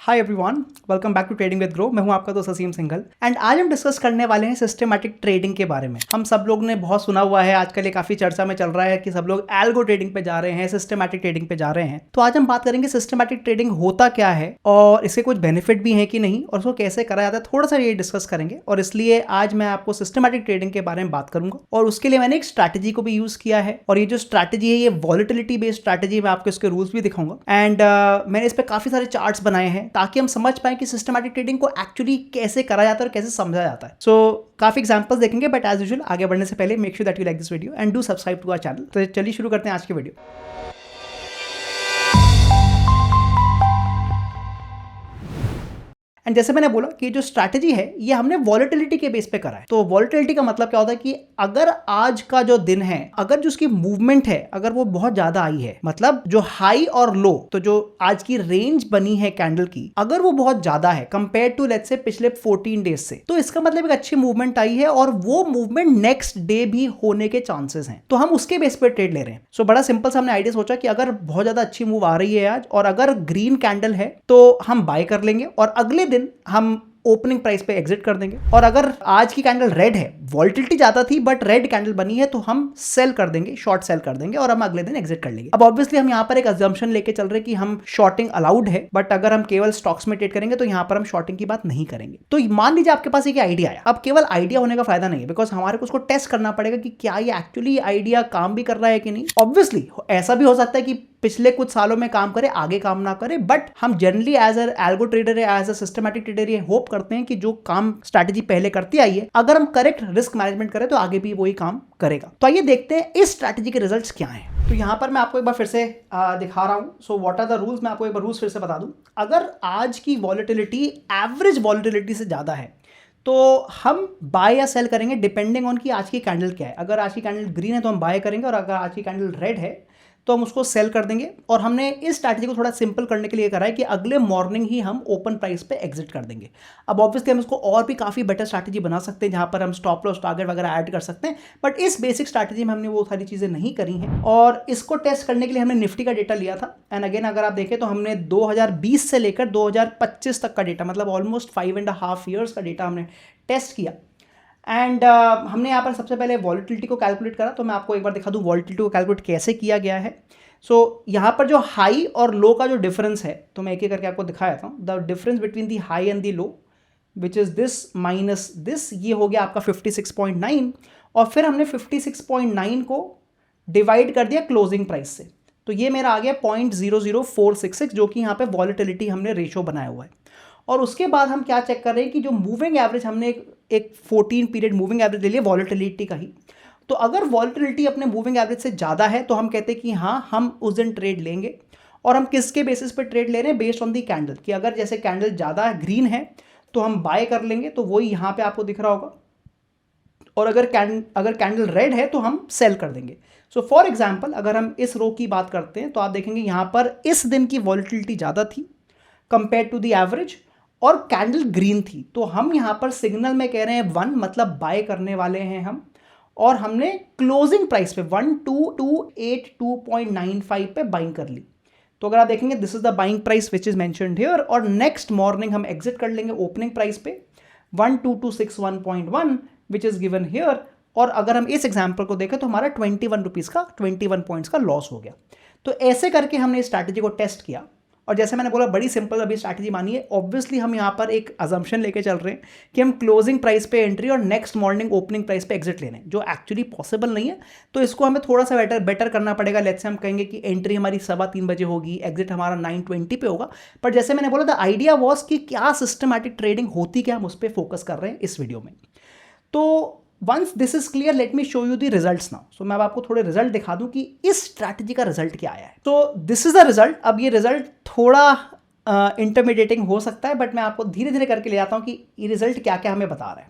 Hi everyone, welcome back to trading with Groww. मैं हूं आपका दोस्त असीम सिंघल एंड आज हम डिस्कस करने वाले हैं सिस्टमैटिक ट्रेडिंग के बारे में। हम सब लोग ने बहुत सुना हुआ है, आजकल ये काफी चर्चा में चल रहा है कि सब लोग एल्गो ट्रेडिंग पे जा रहे हैं, सिस्टमैटिक ट्रेडिंग पे जा रहे हैं। तो आज हम बात करेंगे सिस्टमैटिक ट्रेडिंग होता क्या है और इसके कुछ बेनिफिट भी है कि नहीं और उसको कैसे करा जाता है, थोड़ा सा ये डिस्कस करेंगे। और इसलिए आज मैं आपको सिस्टमैटिक ट्रेडिंग के बारे में बात करूंगा और उसके लिए मैंने एक स्ट्रैटेजी को भी यूज किया है। और ये जो स्ट्रैटेजी है ये वॉलेटिलिटी बेस्ड स्ट्रैटेजी, मैं आपको इसके रूल्स भी दिखाऊंगा एंड मैंने इस पर काफी सारे चार्ट्स बनाए हैं ताकि हम समझ पाए कि सिस्टमैटिक ट्रेडिंग को एक्चुअली कैसे करा जाता है और कैसे समझा जाता है। सो काफी एग्जांपल्स देखेंगे, बट एज यूजुअल आगे बढ़ने से पहले make sure that you like this video and do subscribe to our channel. तो चलिए शुरू करते हैं आज की वीडियो। एंड जैसे मैंने बोला कि जो स्ट्रैटेजी है ये हमने वॉलेटिलिटी के बेस पे करा है। तो वॉलेटिलिटी का मतलब क्या होता है कि अगर आज का जो दिन है, अगर जो उसकी मूवमेंट है अगर वो बहुत ज्यादा आई है, मतलब जो हाई और लो, तो जो आज की रेंज बनी है कैंडल की, अगर वो बहुत ज्यादा है कंपेयर टू लेट्स से पिछले 14 डेज से, तो इसका मतलब एक अच्छी मूवमेंट आई है और वो मूवमेंट नेक्स्ट डे भी होने के चांसेस हैं। तो हम उसके बेस पे ट्रेड ले रहे हैं। सो बड़ा सिंपल सा हमने आइडिया सोचा कि अगर बहुत ज्यादा अच्छी मूव आ रही है आज और अगर ग्रीन कैंडल है तो हम बाय कर लेंगे और अगले दिन हम ओपनिंग प्राइस पे एग्जिट कर देंगे। और अगर आज की कैंडल रेड है, वॉलेटिलिटी ज्यादा थी बट रेड कैंडल बनी है, तो हम सेल कर देंगे, शॉर्ट सेल कर देंगे और हम अगले दिन एग्जिट कर लेंगे। अब ऑब्वियसली हम यहाँ पर एक अजम्पशन लेके चल रहे हैं कि हम शॉर्टिंग अलाउड है, बट अगर हम केवल स्टॉक्स में ट्रेड करेंगे तो यहाँ पर हम शॉर्टिंग की बात नहीं करेंगे। तो मान लीजिए आपके पास एक आइडिया है। अब केवल आइडिया होने का फायदा नहीं है, बिकॉज हमारे को उसको टेस्ट करना पड़ेगा कि क्या ये एक्चुअली आइडिया काम भी कर रहा है कि नहीं। ऑब्वियसली ऐसा भी हो सकता है कि पिछले कुछ सालों में काम करे, आगे काम ना करे, बट हम generally as a algo trader या एज अ सिस्टमैटिक ट्रेडर ये होप करते हैं कि जो काम स्ट्रैटेजी पहले करती आई है, अगर हम करेक्ट रिस्क मैनेजमेंट करें तो आगे भी वही काम करेगा। तो आइए देखते हैं इस स्ट्रैटेजी के रिजल्ट्स क्या हैं। तो यहां पर मैं आपको एक बार फिर से दिखा रहा हूं। So what are the rules, मैं आपको एक बार रूल्स फिर से बता दूं। अगर आज की वॉलेटिलिटी एवरेज वॉलेटिलिटी से ज्यादा है तो हम बाय या सेल करेंगे डिपेंडिंग ऑन कि आज की कैंडल क्या है। अगर आज की कैंडल ग्रीन है तो हम बाय करेंगे और अगर आज की कैंडल रेड है तो हम उसको सेल कर देंगे। और हमने इस स्ट्रैटेजी को थोड़ा सिंपल करने के लिए करा है कि अगले मॉर्निंग ही हम ओपन प्राइस पे एग्जिट कर देंगे। अब ऑब्वियसली हम इसको और भी काफ़ी बेटर स्ट्रैटेजी बना सकते हैं जहां पर हम स्टॉप लॉस टारगेट वगैरह ऐड कर सकते हैं, बट इस बेसिक स्ट्रैटेजी में हमने वो सारी चीज़ें नहीं करी हैं। और इसको टेस्ट करने के लिए हमने निफ्टी का डेटा लिया था। एंड अगेन अगर आप देखें तो हमने 2020 से लेकर 2025 तक का डेटा, मतलब ऑलमोस्ट 5.5 ईयर्स का डेटा हमने टेस्ट किया। एंड हमने यहाँ पर सबसे पहले वॉलेटिलिटी को कैलकुलेट करा। तो मैं आपको एक बार दिखा दूँ वॉलेटिलिटी को कैलकुलेट कैसे किया गया है। सो यहाँ पर जो हाई और लो का जो डिफरेंस है, तो मैं एक एक करके आपको दिखाया था। The difference between the high and the low which is this minus this, ये हो गया आपका 56.9 और फिर हमने 56.9 को डिवाइड कर दिया क्लोजिंग प्राइस से, तो ये मेरा आ गया 0.00466, जो कि यहाँ पे वॉलेटिलिटी हमने रेशो बनाया हुआ है। और उसके बाद हम क्या चेक कर रहे हैं कि जो मूविंग एवरेज हमने एक 14 पीरियड मूविंग एवरेज ले लिया वॉलेटिलिटी का ही। तो अगर वॉलेटिलिटी अपने मूविंग एवरेज से ज़्यादा है तो हम कहते हैं कि हाँ हम उस दिन ट्रेड लेंगे। और हम किसके बेसिस पे ट्रेड ले रहे हैं? बेस्ड ऑन दी कैंडल, कि अगर जैसे कैंडल ज़्यादा ग्रीन है तो हम बाय कर लेंगे, तो वही यहाँ पे आपको दिख रहा होगा। और अगर कैंडल रेड है तो हम सेल कर देंगे। सो फॉर एग्जाम्पल अगर हम इस रो की बात करते हैं तो आप देखेंगे यहाँ पर इस दिन की वॉलेटिलिटी ज़्यादा थी कंपेयर टू दी एवरेज और कैंडल ग्रीन थी। तो हम यहाँ पर सिग्नल में कह रहे हैं 1, मतलब बाय करने वाले हैं हम। और हमने क्लोजिंग प्राइस पे 1282.95 पे बाइंग कर ली। तो अगर आप देखेंगे this is the buying price which is mentioned here. और नेक्स्ट मॉर्निंग हम एग्जिट कर लेंगे ओपनिंग प्राइस पे 12261.1 विच इज गिवन हियर। और अगर हम इस एग्जाम्पल को देखें तो हमारा 21 रुपीज़ का 21 पॉइंट्स का लॉस हो गया। तो ऐसे करके हमने इस स्ट्रैटेजी को टेस्ट किया। और जैसे मैंने बोला बड़ी सिंपल अभी स्ट्रैटेजी मानी है। ऑब्वियसली हम यहाँ पर एक अजम्पशन लेके चल रहे हैं कि हम क्लोजिंग प्राइस पे एंट्री और नेक्स्ट मॉर्निंग ओपनिंग प्राइस पे एग्जिट ले रहे हैं, जो एक्चुअली पॉसिबल नहीं है। तो इसको हमें थोड़ा सा बेटर करना पड़ेगा। लेट्स से हम कहेंगे कि एंट्री हमारी 3:15 बजे होगी, एग्जिट हमारा 9:20 पे होगा। पर जैसे मैंने बोला द आइडिया वॉज कि क्या सिस्टमैटिक ट्रेडिंग होती, क्या हम उस पर फोकस कर रहे हैं इस वीडियो में। तो once this is clear let me show you the results now. So मैं अब आपको थोड़े रिजल्ट दिखा दूं कि इस स्ट्रैटेजी का रिजल्ट क्या आया है। तो दिस इज द रिजल्ट। अब ये रिजल्ट थोड़ा इंटरमीडिएटिंग हो सकता है, बट मैं आपको धीरे धीरे करके ले जाता हूं कि ये रिजल्ट क्या क्या हमें बता रहा है।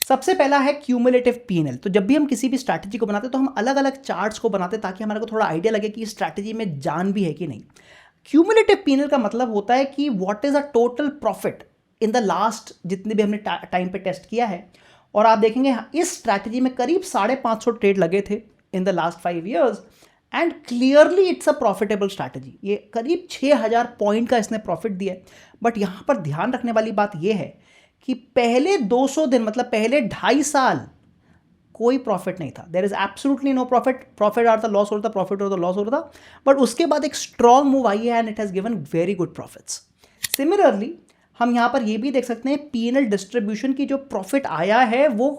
सबसे पहला है क्यूमुलेटिव पीएनएल। तो जब भी हम किसी भी स्ट्रैटेजी को बनाते हैं तो हम अलग अलग चार्ट्स को बनाते हैं ताकि हमारे को थोड़ा आइडिया लगे कि इस स्ट्रैटेजी में जान भी है कि नहीं। क्यूमुलेटिव पीएनएल का मतलब होता है कि what is a total profit in the last जितने भी हमने टाइम पे टेस्ट किया है। और आप देखेंगे इस स्ट्रैटेजी में करीब 550 ट्रेड लगे थे in the last 5 years and clearly it's a profitable strategy. ये करीब 6000 पॉइंट का इसने प्रॉफिट दिया है। बट यहाँ पर ध्यान रखने वाली बात ये है कि पहले 200 दिन मतलब पहले 2.5 साल कोई प्रॉफिट नहीं था। There is absolutely no profit. Profit आ रहा था, लॉस हो रहा था, प्रॉफिट हो रहा था, लॉस हो रहा था। बट उसके बाद एक स्ट्रॉन्ग मूव आई है and it has given very good profits. Similarly हम यहाँ पर ये भी देख सकते हैं P&L डिस्ट्रीब्यूशन की जो प्रॉफिट आया है वो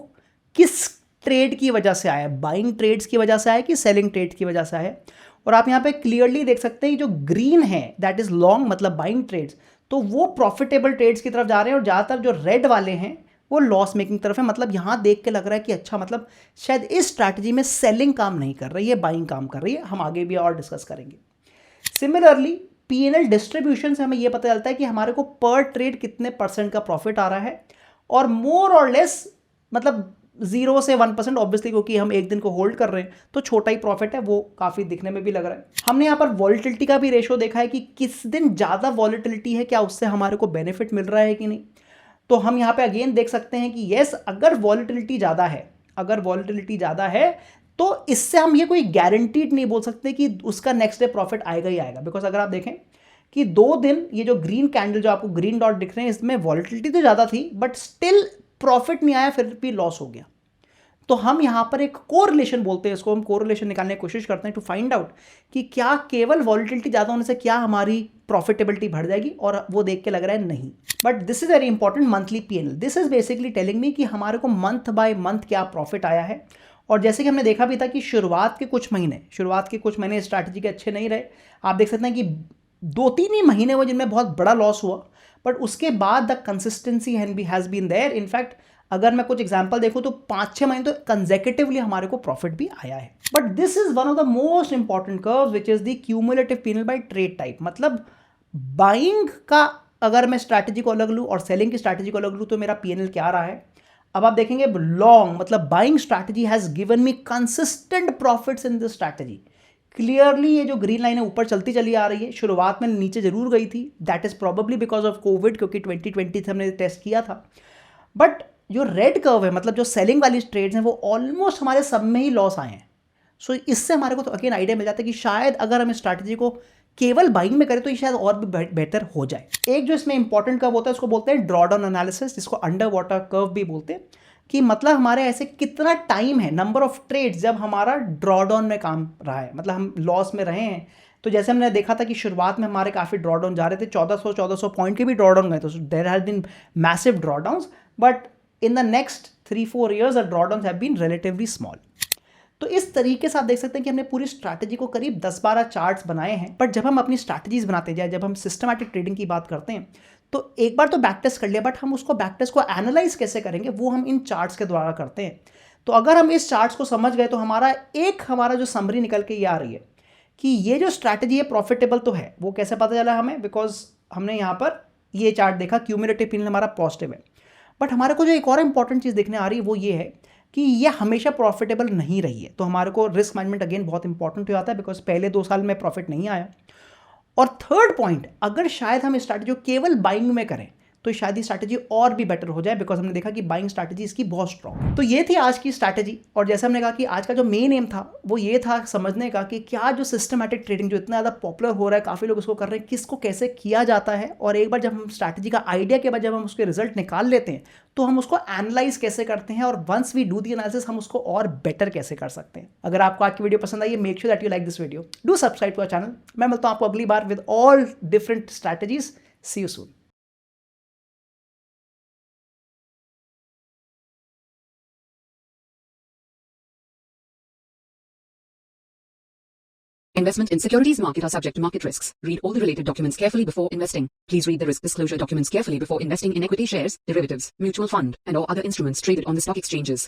किस ट्रेड की वजह से आया है, बाइंग ट्रेड्स की वजह से आया कि सेलिंग ट्रेड की वजह से आया है। और आप यहाँ पे क्लियरली देख सकते हैं जो ग्रीन है दैट इज लॉन्ग मतलब बाइंग ट्रेड्स, तो वो प्रॉफिटेबल ट्रेड्स की तरफ जा रहे हैं और ज़्यादातर जो रेड वाले हैं वो लॉस मेकिंग तरफ है। मतलब यहाँ देख के लग रहा है कि अच्छा मतलब शायद इस स्ट्रैटेजी में सेलिंग काम नहीं कर रही है, बाइंग काम कर रही है। हम आगे भी और डिस्कस करेंगे। सिमिलरली P&L डिस्ट्रीब्यूशन से हमें यह पता चलता है कि हमारे को पर ट्रेड कितने % का प्रॉफिट आ रहा है, और मोर और लेस मतलब 0 से 1% ऑब्वियसली, क्योंकि हम एक दिन को होल्ड कर रहे हैं तो छोटा ही प्रॉफिट है, वो काफ़ी दिखने में भी लग रहा है। हमने यहाँ पर वॉलेटिलिटी का भी रेशो देखा है कि किस दिन ज़्यादा वॉलेटिलिटी है, क्या उससे हमारे को बेनिफिट मिल रहा है कि नहीं। तो हम यहाँ पे अगेन देख सकते हैं कि येस, अगर वॉलेटिलिटी ज़्यादा है तो इससे हम ये कोई गारंटीड नहीं बोल सकते कि उसका नेक्स्ट डे प्रॉफिट आएगा ही आएगा। बिकॉज अगर आप देखें कि 2 दिन ये जो ग्रीन कैंडल जो आपको ग्रीन डॉट दिख रहे हैं इसमें वॉलेटिलिटी तो ज़्यादा थी बट स्टिल प्रॉफिट नहीं आया, फिर भी लॉस हो गया। तो हम यहाँ पर एक कोरिलेशन बोलते हैं इसको, हम कोरिलेशन निकालने की कोशिश करते हैं टू फाइंड आउट कि क्या केवल वॉलेटिलिटी ज़्यादा होने से क्या हमारी प्रॉफिटेबिलिटी बढ़ जाएगी, और वो देख के लग रहा है नहीं। But this is very important, monthly P&L this is basically telling me कि हमारे को मंथ बाय मंथ क्या प्रॉफिट आया है। और जैसे कि हमने देखा भी था कि शुरुआत के कुछ महीने स्ट्रैटेजी के अच्छे नहीं रहे। आप देख सकते हैं कि 2-3 ही महीने हुए जिनमें बहुत बड़ा लॉस हुआ, बट उसके बाद the consistency has been there. In fact अगर मैं कुछ एग्जांपल देखूं तो 5-6 महीने तो कंसेक्यूटिवली हमारे को प्रॉफिट भी आया है। But this is one of the most important curves which is the cumulative P&L by trade type. मतलब बाइंग का अगर मैं स्ट्रैटेजी को अलग लूँ और सेलिंग की स्ट्रैटेजी को अलग लूँ तो मेरा P&L क्या रहा है। अब आप देखेंगे लॉन्ग मतलब buying strategy has given me consistent profits in this strategy. Clearly ये जो ग्रीन लाइन है ऊपर चलती चली आ रही है, शुरुआत में नीचे जरूर गई थी, that is probably because of Covid, क्योंकि 2020 से हमने टेस्ट किया था। बट जो रेड कर्व है मतलब जो सेलिंग वाली ट्रेड्स हैं वो ऑलमोस्ट हमारे सब में ही लॉस आए हैं। सो इससे हमारे को तो अगेन आइडिया मिल जाता है कि शायद अगर हम इस स्ट्रैटेजी को केवल बाइंग में करें तो ये शायद और भी बेहतर हो जाए। एक जो इसमें इंपॉर्टेंट कर्व होता है उसको बोलते हैं ड्रॉडाउन एनालिसिस, जिसको अंडर वाटर कर्व भी बोलते हैं, कि मतलब हमारे ऐसे कितना टाइम है, नंबर ऑफ ट्रेड्स जब हमारा ड्रॉडाउन में काम रहा है, मतलब हम लॉस में रहे हैं। तो जैसे हमने देखा था कि शुरुआत में हमारे काफ़ी ड्रॉडाउन जा रहे थे, 1400 पॉइंट के भी ड्रॉडाउन गए, तो there has been massive drawdowns, but in the next 3-4 years the drawdowns have been relatively small. तो इस तरीके से आप देख सकते हैं कि हमने पूरी स्ट्रैटेजी को करीब 10-12 चार्ट्स बनाए हैं। बट जब हम अपनी स्ट्रैटेजीज बनाते जाए, जब हम सिस्टमैटिक ट्रेडिंग की बात करते हैं, तो एक बार तो बैक टेस्ट कर लिया, बट हम उसको बैक टेस्ट को एनालाइज कैसे करेंगे वो हम इन चार्ट्स के द्वारा करते हैं। तो अगर हम इस चार्ट्स को समझ गए तो हमारा जो समरी निकल के ये आ रही है कि ये जो स्ट्रैटेजी है प्रॉफिटेबल तो है। वो कैसे पता चला हमें, बिकॉज हमने यहाँ पर ये चार्ट देखा, क्यूमुलेटिव P&L हमारा पॉजिटिव है। बट हमारे को जो एक और इंपॉर्टेंट चीज़ देखने आ रही है वो ये है कि ये हमेशा प्रॉफिटेबल नहीं रही है। तो हमारे को रिस्क मैनेजमेंट अगेन बहुत इंपॉर्टेंट हो जाता है, बिकॉज पहले 2 साल में प्रॉफिट नहीं आया। और थर्ड पॉइंट, अगर शायद हम स्ट्रैटेजी केवल बाइंग में करें तो शायद ये स्ट्रैटेजी और भी बेटर हो जाए, बिकॉज हमने देखा कि बाइंग स्ट्रैटेजी इसकी बहुत स्ट्रॉन्ग। तो ये थी आज की स्ट्रैटेजी। और जैसे हमने कहा कि आज का जो मेन एम था वो ये था समझने का कि क्या जो सिस्टमैटिक ट्रेडिंग जो इतना ज़्यादा पॉपुलर हो रहा है, काफ़ी लोग उसको कर रहे हैं, किसको कैसे किया जाता है। और एक बार जब हम स्ट्रैटेजी का आइडिया के बाद जब हम उसके रिजल्ट निकाल लेते हैं तो हम उसको एनालाइज कैसे करते हैं, और once we do the analysis हम उसको और बेटर कैसे कर सकते हैं। अगर आपको आज की वीडियो पसंद आई है, make sure that you like this video, do subscribe to our channel. मैं मिलता हूं आपको अगली बार with all different strategies. See you soon. Investment in securities market are subject to market risks. Read all the related documents carefully before investing. Please read the risk disclosure documents carefully before investing in equity shares, derivatives, mutual fund, and or other instruments traded on the stock exchanges.